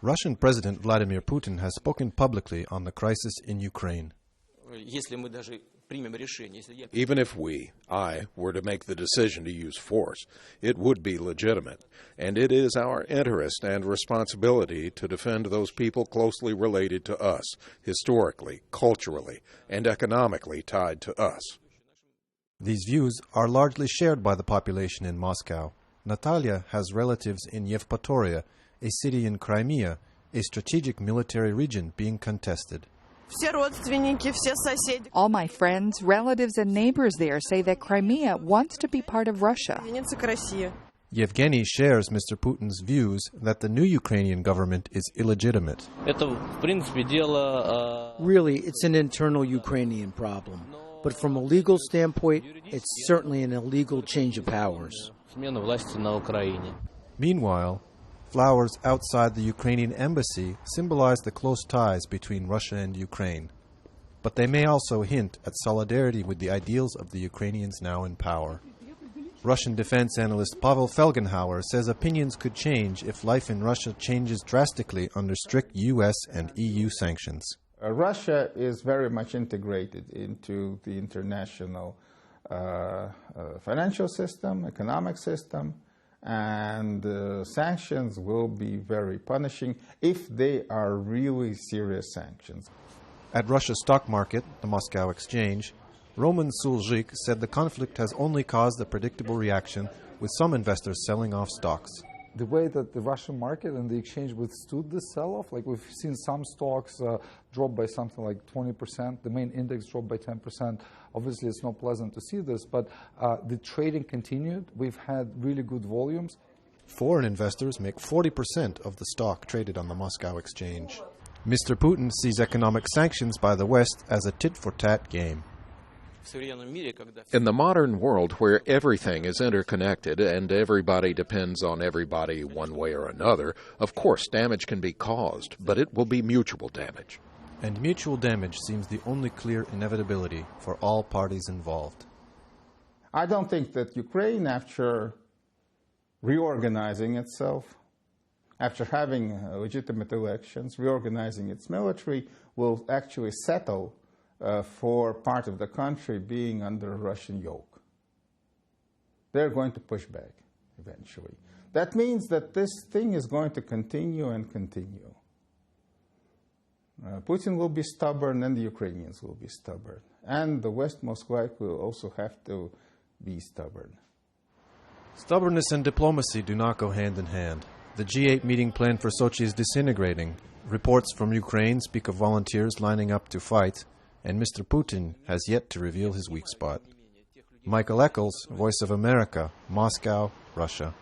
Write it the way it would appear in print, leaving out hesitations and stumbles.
Russian President Vladimir Putin has spoken publicly on the crisis in Ukraine. Even if I, were to make the decision to use force, it would be legitimate, and it is our interest and responsibility to defend those people closely related to us, historically, culturally, and economically tied to us. These views are largely shared by the population in Moscow. Natalia has relatives in Yevpatoria, a city in Crimea, a strategic military region being contested. All my friends, relatives, and neighbors there say that Crimea wants to be part of Russia. Yevgeny shares Mr. Putin's views that the new Ukrainian government is illegitimate. Really, it's an internal Ukrainian problem. But from a legal standpoint, it's certainly an illegal change of powers. Meanwhile, flowers outside the Ukrainian embassy symbolize the close ties between Russia and Ukraine. But they may also hint at solidarity with the ideals of the Ukrainians now in power. Russian defense analyst Pavel Felgenhauer says opinions could change if life in Russia changes drastically under strict U.S. and EU sanctions. Russia is very much integrated into the international financial system, economic system, and sanctions will be very punishing if they are really serious sanctions. At Russia's stock market, the Moscow Exchange, Roman Sulzhik said the conflict has only caused a predictable reaction, with some investors selling off stocks. The way that the Russian market and the exchange withstood this sell-off, like we've seen some stocks drop by something like 20%, the main index dropped by 10%. Obviously, it's not pleasant to see this, but the trading continued. We've had really good volumes. Foreign investors make 40% of the stock traded on the Moscow Exchange. Mr. Putin sees economic sanctions by the West as a tit-for-tat game. In the modern world where everything is interconnected and everybody depends on everybody one way or another, of course damage can be caused, but it will be mutual damage. And mutual damage seems the only clear inevitability for all parties involved. I don't think that Ukraine, after reorganizing itself, after having legitimate elections, reorganizing its military, will actually settle for part of the country being under Russian yoke. They're going to push back eventually. That means that this thing is going to continue and continue. Putin will be stubborn and the Ukrainians will be stubborn. And the West most likely will also have to be stubborn. Stubbornness and diplomacy do not go hand in hand. The G8 meeting planned for Sochi is disintegrating. Reports from Ukraine speak of volunteers lining up to fight, and Mr. Putin has yet to reveal his weak spot. Michael Eccles, Voice of America, Moscow, Russia.